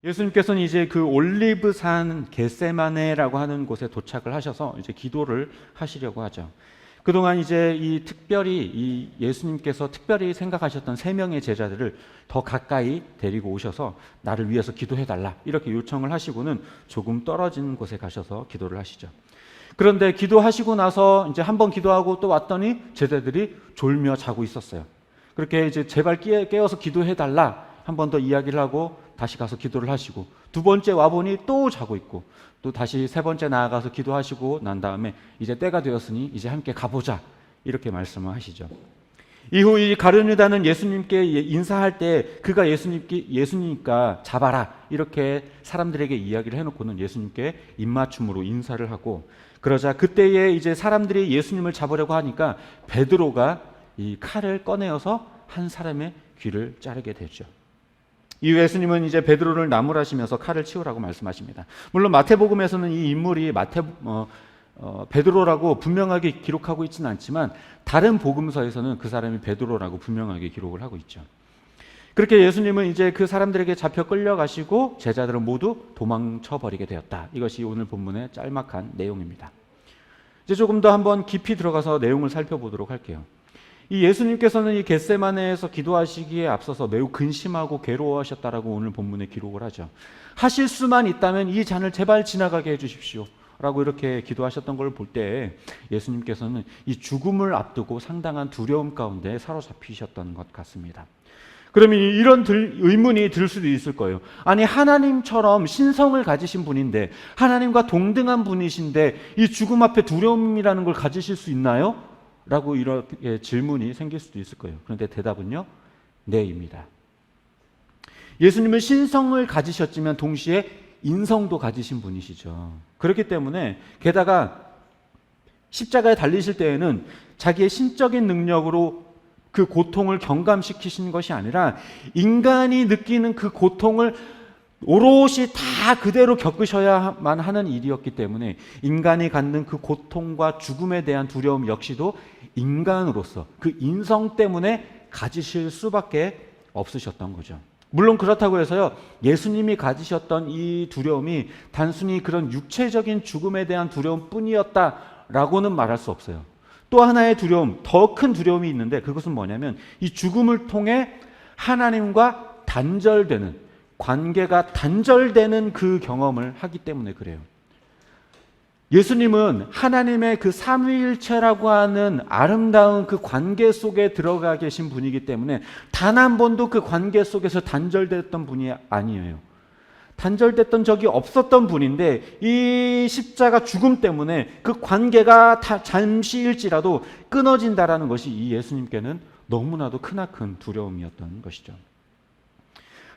예수님께서는 이제 그 올리브산 겟세마네라고 하는 곳에 도착을 하셔서 이제 기도를 하시려고 하죠. 그동안 이제 이 예수님께서 특별히 생각하셨던 세 명의 제자들을 더 가까이 데리고 오셔서 나를 위해서 기도해 달라 이렇게 요청을 하시고는 조금 떨어진 곳에 가셔서 기도를 하시죠. 그런데 기도하시고 나서 이제 한번 기도하고 또 왔더니 제자들이 졸며 자고 있었어요. 그렇게 이제 제발 깨워서 기도해 달라 한 번 더 이야기를 하고 다시 가서 기도를 하시고 두 번째 와보니 또 자고 있고 또 다시 세 번째 나아가서 기도하시고 난 다음에 이제 때가 되었으니 이제 함께 가보자 이렇게 말씀을 하시죠. 이후 이 가룟 유다는 예수님께 인사할 때 그가 예수님이니까 잡아라 이렇게 사람들에게 이야기를 해놓고는 예수님께 입맞춤으로 인사를 하고 그러자 그때에 이제 사람들이 예수님을 잡으려고 하니까 베드로가 이 칼을 꺼내어서 한 사람의 귀를 자르게 되죠. 이 예수님은 이제 베드로를 나무라시면서 칼을 치우라고 말씀하십니다. 물론 마태복음에서는 이 인물이 베드로라고 분명하게 기록하고 있지는 않지만 다른 복음서에서는 그 사람이 베드로라고 분명하게 기록을 하고 있죠. 그렇게 예수님은 이제 그 사람들에게 잡혀 끌려가시고 제자들은 모두 도망쳐 버리게 되었다. 이것이 오늘 본문의 짤막한 내용입니다. 이제 조금 더 한번 깊이 들어가서 내용을 살펴보도록 할게요. 이 예수님께서는 이 겟세마네에서 기도하시기에 앞서서 매우 근심하고 괴로워하셨다라고 오늘 본문에 기록을 하죠. 하실 수만 있다면 이 잔을 제발 지나가게 해주십시오 라고 이렇게 기도하셨던 걸 볼 때 예수님께서는 이 죽음을 앞두고 상당한 두려움 가운데 사로잡히셨던 것 같습니다. 그러면 이런 의문이 들 수도 있을 거예요. 아니 하나님처럼 신성을 가지신 분인데 하나님과 동등한 분이신데 이 죽음 앞에 두려움이라는 걸 가지실 수 있나요? 라고 이렇게 질문이 생길 수도 있을 거예요. 그런데 대답은요, 네입니다. 예수님은 신성을 가지셨지만 동시에 인성도 가지신 분이시죠. 그렇기 때문에 게다가 십자가에 달리실 때에는 자기의 신적인 능력으로 그 고통을 경감시키신 것이 아니라 인간이 느끼는 그 고통을 오롯이 다 그대로 겪으셔야만 하는 일이었기 때문에 인간이 갖는 그 고통과 죽음에 대한 두려움 역시도 인간으로서 그 인성 때문에 가지실 수밖에 없으셨던 거죠. 물론 그렇다고 해서요, 예수님이 가지셨던 이 두려움이 단순히 그런 육체적인 죽음에 대한 두려움뿐이었다라고는 말할 수 없어요. 또 하나의 두려움, 더 큰 두려움이 있는데 그것은 뭐냐면 이 죽음을 통해 하나님과 관계가 단절되는 그 경험을 하기 때문에 그래요. 예수님은 하나님의 그 삼위일체라고 하는 아름다운 그 관계 속에 들어가 계신 분이기 때문에 단 한 번도 그 관계 속에서 단절됐던 분이 아니에요. 단절됐던 적이 없었던 분인데 이 십자가 죽음 때문에 그 관계가 잠시일지라도 끊어진다라는 것이 이 예수님께는 너무나도 크나큰 두려움이었던 것이죠.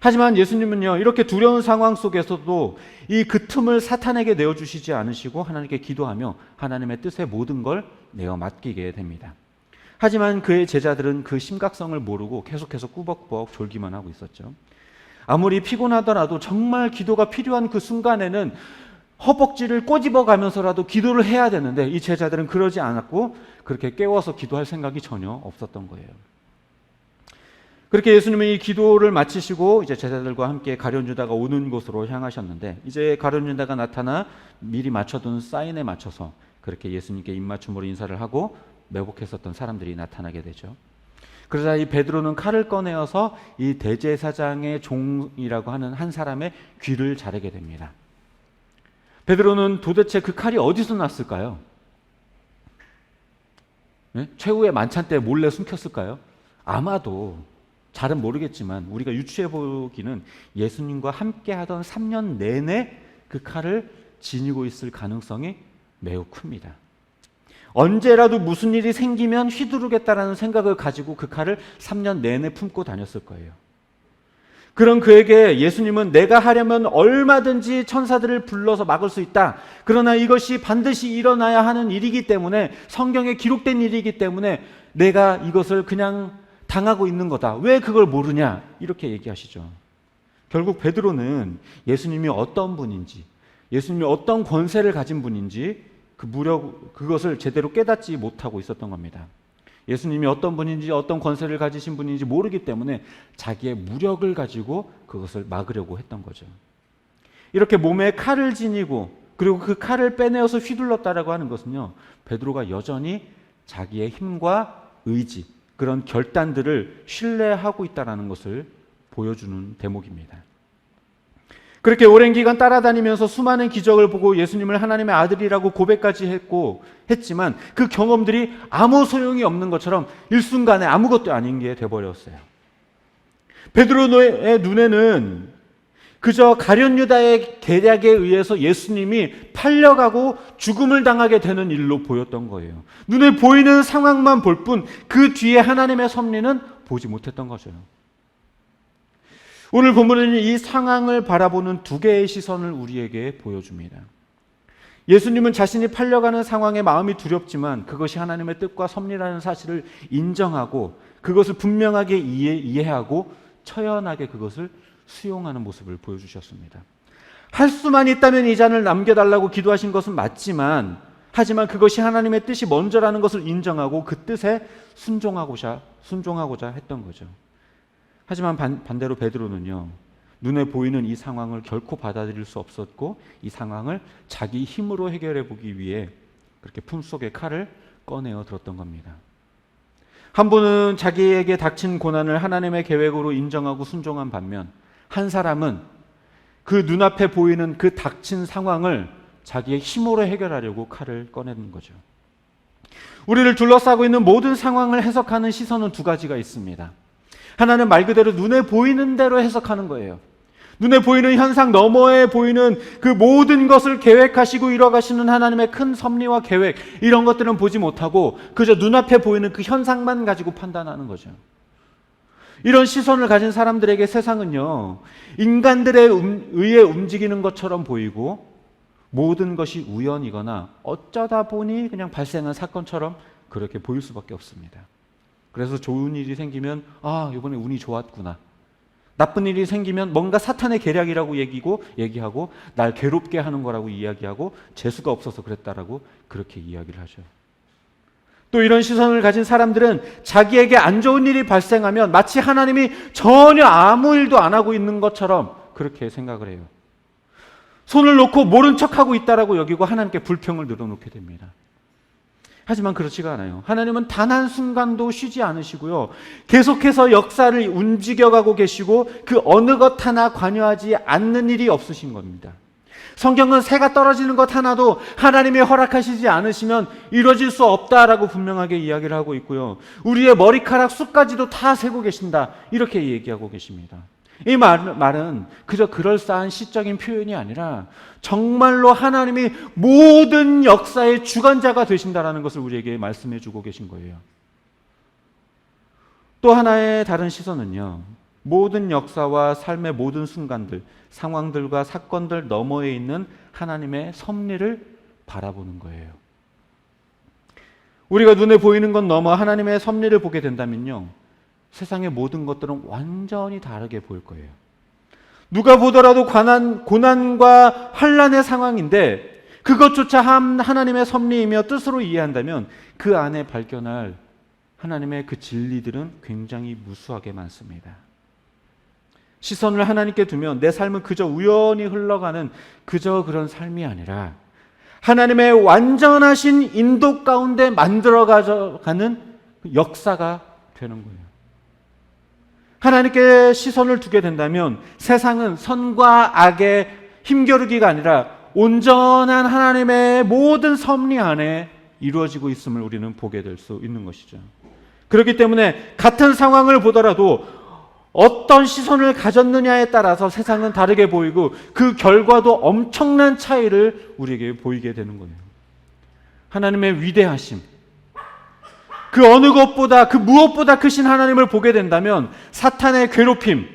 하지만 예수님은요, 이렇게 두려운 상황 속에서도 이 그 틈을 사탄에게 내어주시지 않으시고 하나님께 기도하며 하나님의 뜻에 모든 걸 내어 맡기게 됩니다. 하지만 그의 제자들은 그 심각성을 모르고 계속해서 꾸벅꾸벅 졸기만 하고 있었죠. 아무리 피곤하더라도 정말 기도가 필요한 그 순간에는 허벅지를 꼬집어 가면서라도 기도를 해야 되는데 이 제자들은 그러지 않았고 그렇게 깨워서 기도할 생각이 전혀 없었던 거예요. 그렇게 예수님은 이 기도를 마치시고 이제 제자들과 함께 가룟 유다가 오는 곳으로 향하셨는데 이제 가룟 유다가 나타나 미리 맞춰둔 사인에 맞춰서 그렇게 예수님께 입맞춤으로 인사를 하고 매복했었던 사람들이 나타나게 되죠. 그러자 이 베드로는 칼을 꺼내어서 이 대제사장의 종이라고 하는 한 사람의 귀를 자르게 됩니다. 베드로는 도대체 그 칼이 어디서 났을까요? 네? 최후의 만찬 때 몰래 숨겼을까요? 아마도 잘은 모르겠지만 우리가 유추해 보기는 예수님과 함께 하던 3년 내내 그 칼을 지니고 있을 가능성이 매우 큽니다. 언제라도 무슨 일이 생기면 휘두르겠다라는 생각을 가지고 그 칼을 3년 내내 품고 다녔을 거예요. 그런 그에게 예수님은 내가 하려면 얼마든지 천사들을 불러서 막을 수 있다. 그러나 이것이 반드시 일어나야 하는 일이기 때문에 성경에 기록된 일이기 때문에 내가 이것을 그냥 당하고 있는 거다. 왜 그걸 모르냐? 이렇게 얘기하시죠. 결국 베드로는 예수님이 어떤 분인지, 예수님이 어떤 권세를 가진 분인지 그것을 제대로 깨닫지 못하고 있었던 겁니다. 예수님이 어떤 분인지 어떤 권세를 가지신 분인지 모르기 때문에 자기의 무력을 가지고 그것을 막으려고 했던 거죠. 이렇게 몸에 칼을 지니고 그리고 그 칼을 빼내어서 휘둘렀다라고 하는 것은요, 베드로가 여전히 자기의 힘과 의지, 그런 결단들을 신뢰하고 있다는 것을 보여주는 대목입니다. 그렇게 오랜 기간 따라다니면서 수많은 기적을 보고 예수님을 하나님의 아들이라고 고백까지 했지만 그 경험들이 아무 소용이 없는 것처럼 일순간에 아무것도 아닌 게 돼버렸어요. 베드로의 눈에는 그저 가룟 유다의 계략에 의해서 예수님이 팔려가고 죽음을 당하게 되는 일로 보였던 거예요. 눈에 보이는 상황만 볼 뿐 그 뒤에 하나님의 섭리는 보지 못했던 거죠. 오늘 본문은 이 상황을 바라보는 두 개의 시선을 우리에게 보여줍니다. 예수님은 자신이 팔려가는 상황에 마음이 두렵지만 그것이 하나님의 뜻과 섭리라는 사실을 인정하고 그것을 분명하게 이해하고 처연하게 그것을 수용하는 모습을 보여주셨습니다. 할 수만 있다면 이 잔을 남겨달라고 기도하신 것은 맞지만 하지만 그것이 하나님의 뜻이 먼저라는 것을 인정하고 그 뜻에 순종하고자 했던 거죠. 하지만 반대로 베드로는요, 눈에 보이는 이 상황을 결코 받아들일 수 없었고 이 상황을 자기 힘으로 해결해 보기 위해 그렇게 품속에 칼을 꺼내어 들었던 겁니다. 한 분은 자기에게 닥친 고난을 하나님의 계획으로 인정하고 순종한 반면 한 사람은 그 눈앞에 보이는 그 닥친 상황을 자기의 힘으로 해결하려고 칼을 꺼내는 거죠. 우리를 둘러싸고 있는 모든 상황을 해석하는 시선은 두 가지가 있습니다. 하나는 말 그대로 눈에 보이는 대로 해석하는 거예요. 눈에 보이는 현상 너머에 보이는 그 모든 것을 계획하시고 이뤄가시는 하나님의 큰 섭리와 계획, 이런 것들은 보지 못하고 그저 눈앞에 보이는 그 현상만 가지고 판단하는 거죠. 이런 시선을 가진 사람들에게 세상은요, 인간들에 의해 움직이는 것처럼 보이고 모든 것이 우연이거나 어쩌다 보니 그냥 발생한 사건처럼 그렇게 보일 수밖에 없습니다. 그래서 좋은 일이 생기면 이번에 운이 좋았구나. 나쁜 일이 생기면 뭔가 사탄의 계략이라고 얘기하고 날 괴롭게 하는 거라고 이야기하고 재수가 없어서 그랬다라고 그렇게 이야기를 하죠. 또 이런 시선을 가진 사람들은 자기에게 안 좋은 일이 발생하면 마치 하나님이 전혀 아무 일도 안 하고 있는 것처럼 그렇게 생각을 해요. 손을 놓고 모른 척하고 있다라고 여기고 하나님께 불평을 늘어놓게 됩니다. 하지만 그렇지가 않아요. 하나님은 단 한순간도 쉬지 않으시고요, 계속해서 역사를 움직여가고 계시고 그 어느 것 하나 관여하지 않는 일이 없으신 겁니다. 성경은 새가 떨어지는 것 하나도 하나님이 허락하시지 않으시면 이루어질 수 없다라고 분명하게 이야기를 하고 있고요, 우리의 머리카락 숫까지도 다 세고 계신다, 이렇게 얘기하고 계십니다. 이 말은 그저 그럴싸한 시적인 표현이 아니라 정말로 하나님이 모든 역사의 주관자가 되신다라는 것을 우리에게 말씀해 주고 계신 거예요. 또 하나의 다른 시선은요, 모든 역사와 삶의 모든 순간들, 상황들과 사건들 너머에 있는 하나님의 섭리를 바라보는 거예요. 우리가 눈에 보이는 것 넘어 하나님의 섭리를 보게 된다면요, 세상의 모든 것들은 완전히 다르게 보일 거예요. 누가 보더라도 고난과 환난의 상황인데 그것조차 하나님의 섭리이며 뜻으로 이해한다면 그 안에 발견할 하나님의 그 진리들은 굉장히 무수하게 많습니다. 시선을 하나님께 두면 내 삶은 그저 우연히 흘러가는 그저 그런 삶이 아니라 하나님의 완전하신 인도 가운데 만들어가는 역사가 되는 거예요. 하나님께 시선을 두게 된다면 세상은 선과 악의 힘겨루기가 아니라 온전한 하나님의 모든 섭리 안에 이루어지고 있음을 우리는 보게 될 수 있는 것이죠. 그렇기 때문에 같은 상황을 보더라도 어떤 시선을 가졌느냐에 따라서 세상은 다르게 보이고 그 결과도 엄청난 차이를 우리에게 보이게 되는 거예요. 하나님의 위대하심, 그 어느 것보다 그 무엇보다 크신 하나님을 보게 된다면 사탄의 괴롭힘,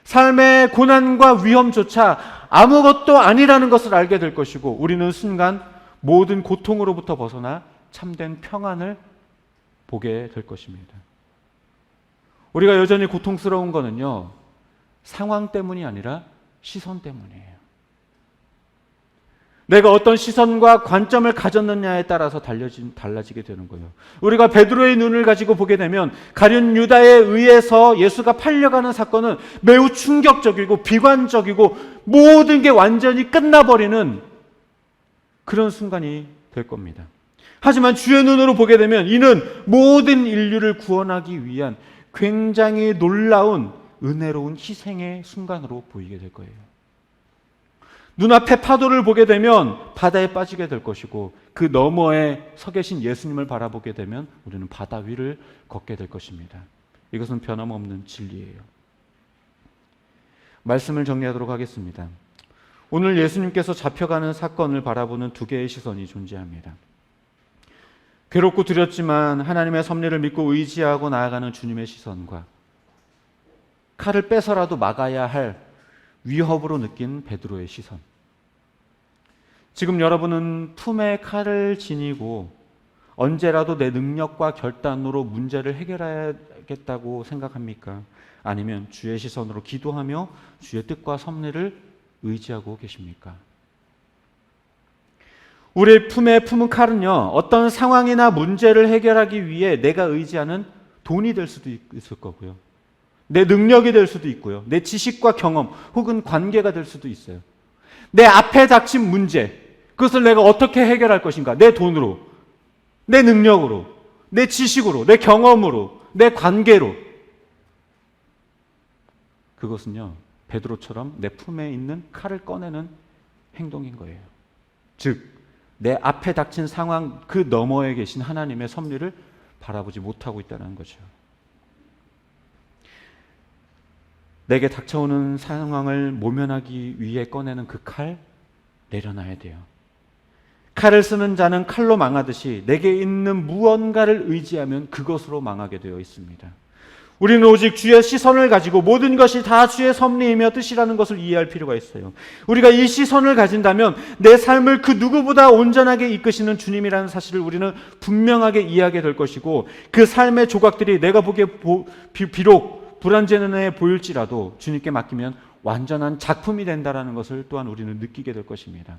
삶의 고난과 위험조차 아무것도 아니라는 것을 알게 될 것이고 우리는 순간 모든 고통으로부터 벗어나 참된 평안을 보게 될 것입니다. 우리가 여전히 고통스러운 거는요, 상황 때문이 아니라 시선 때문이에요. 내가 어떤 시선과 관점을 가졌느냐에 따라서 달라지게 되는 거예요. 우리가 베드로의 눈을 가지고 보게 되면 가룟 유다에 의해서 예수가 팔려가는 사건은 매우 충격적이고 비관적이고 모든 게 완전히 끝나버리는 그런 순간이 될 겁니다. 하지만 주의 눈으로 보게 되면 이는 모든 인류를 구원하기 위한 굉장히 놀라운 은혜로운 희생의 순간으로 보이게 될 거예요. 눈앞에 파도를 보게 되면 바다에 빠지게 될 것이고 그 너머에 서 계신 예수님을 바라보게 되면 우리는 바다 위를 걷게 될 것입니다. 이것은 변함없는 진리예요. 말씀을 정리하도록 하겠습니다. 오늘 예수님께서 잡혀가는 사건을 바라보는 두 개의 시선이 존재합니다. 괴롭고 두렵지만 하나님의 섭리를 믿고 의지하고 나아가는 주님의 시선과 칼을 빼서라도 막아야 할 위협으로 느낀 베드로의 시선. 지금 여러분은 품에 칼을 지니고 언제라도 내 능력과 결단으로 문제를 해결해야겠다고 생각합니까? 아니면 주의 시선으로 기도하며 주의 뜻과 섭리를 의지하고 계십니까? 우리 품에 품은 칼은요, 어떤 상황이나 문제를 해결하기 위해 내가 의지하는 돈이 될 수도 있을 거고요. 내 능력이 될 수도 있고요. 내 지식과 경험 혹은 관계가 될 수도 있어요. 내 앞에 닥친 문제, 그것을 내가 어떻게 해결할 것인가? 내 돈으로, 내 능력으로, 내 지식으로, 내 경험으로, 내 관계로. 그것은요, 베드로처럼 내 품에 있는 칼을 꺼내는 행동인 거예요. 즉, 내 앞에 닥친 상황 그 너머에 계신 하나님의 섭리를 바라보지 못하고 있다는 거죠. 내게 닥쳐오는 상황을 모면하기 위해 꺼내는 그 칼 내려놔야 돼요. 칼을 쓰는 자는 칼로 망하듯이 내게 있는 무언가를 의지하면 그것으로 망하게 되어 있습니다. 우리는 오직 주의 시선을 가지고 모든 것이 다 주의 섭리이며 뜻이라는 것을 이해할 필요가 있어요. 우리가 이 시선을 가진다면 내 삶을 그 누구보다 온전하게 이끄시는 주님이라는 사실을 우리는 분명하게 이해하게 될 것이고 그 삶의 조각들이 내가 보기에 비록 불완전해 보일지라도 주님께 맡기면 완전한 작품이 된다는 것을 또한 우리는 느끼게 될 것입니다.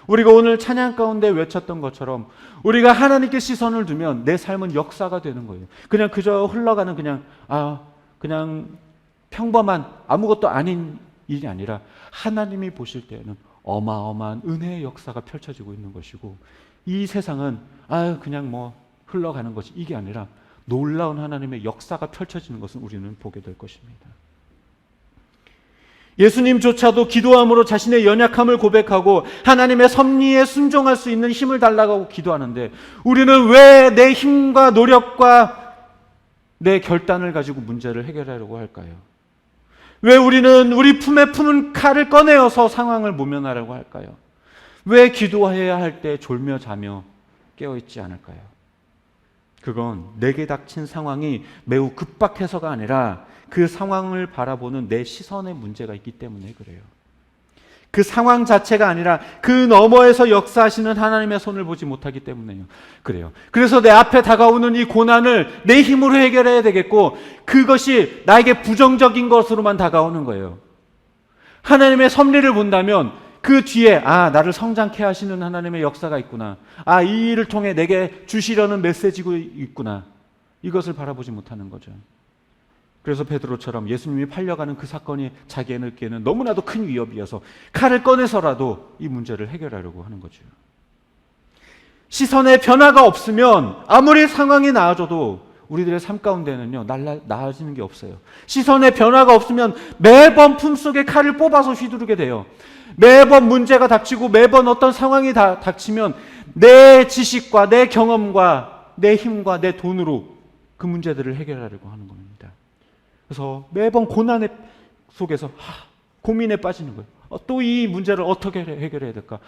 우리가 오늘 찬양 가운데 외쳤던 것처럼 우리가 하나님께 시선을 두면 내 삶은 역사가 되는 거예요. 그냥 그저 흘러가는 그냥 평범한 아무것도 아닌 일이 아니라 하나님이 보실 때에는 어마어마한 은혜의 역사가 펼쳐지고 있는 것이고 이 세상은 그냥 뭐 흘러가는 것이 이게 아니라 놀라운 하나님의 역사가 펼쳐지는 것을 우리는 보게 될 것입니다. 예수님조차도 기도함으로 자신의 연약함을 고백하고 하나님의 섭리에 순종할 수 있는 힘을 달라고 기도하는데 우리는 왜 내 힘과 노력과 내 결단을 가지고 문제를 해결하려고 할까요? 왜 우리는 우리 품에 품은 칼을 꺼내어서 상황을 모면하려고 할까요? 왜 기도해야 할 때 졸며 자며 깨어있지 않을까요? 그건 내게 닥친 상황이 매우 급박해서가 아니라 그 상황을 바라보는 내 시선에 문제가 있기 때문에 그래요. 그 상황 자체가 아니라 그 너머에서 역사하시는 하나님의 손을 보지 못하기 때문에요. 그래요. 그래서 내 앞에 다가오는 이 고난을 내 힘으로 해결해야 되겠고 그것이 나에게 부정적인 것으로만 다가오는 거예요. 하나님의 섭리를 본다면 그 뒤에 나를 성장케 하시는 하나님의 역사가 있구나. 이 일을 통해 내게 주시려는 메시지가 있구나. 이것을 바라보지 못하는 거죠. 그래서 베드로처럼 예수님이 팔려가는 그 사건이 자기에게는 너무나도 큰 위협이어서 칼을 꺼내서라도 이 문제를 해결하려고 하는 거죠. 시선의 변화가 없으면 아무리 상황이 나아져도 우리들의 삶 가운데는요 나아지는 게 없어요. 시선의 변화가 없으면 매번 품속에 칼을 뽑아서 휘두르게 돼요. 매번 문제가 닥치고 매번 어떤 상황이 닥치면 내 지식과 내 경험과 내 힘과 내 돈으로 그 문제들을 해결하려고 하는 겁니다. 그래서 매번 고난의 속에서 고민에 빠지는 거예요. 또 이 문제를 어떻게 해결해야 될까?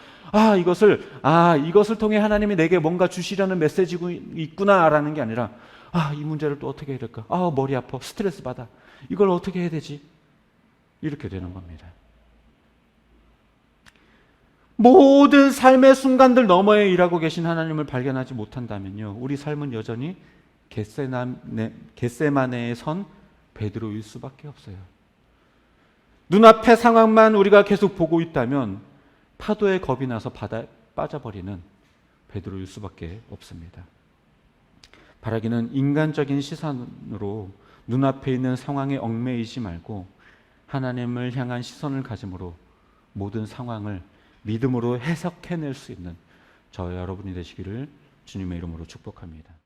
이것을 통해 하나님이 내게 뭔가 주시려는 메시지가 있구나라는 게 아니라 이 문제를 또 어떻게 해야 될까? 머리 아파, 스트레스 받아. 이걸 어떻게 해야 되지? 이렇게 되는 겁니다. 모든 삶의 순간들 너머에 일하고 계신 하나님을 발견하지 못한다면요, 우리 삶은 여전히 겟세마네에 선 베드로일 수밖에 없어요. 눈앞의 상황만 우리가 계속 보고 있다면 파도에 겁이 나서 바다에 빠져버리는 베드로일 수밖에 없습니다. 바라기는 인간적인 시선으로 눈앞에 있는 상황에 얽매이지 말고 하나님을 향한 시선을 가짐으로 모든 상황을 믿음으로 해석해낼 수 있는 저와 여러분이 되시기를 주님의 이름으로 축복합니다.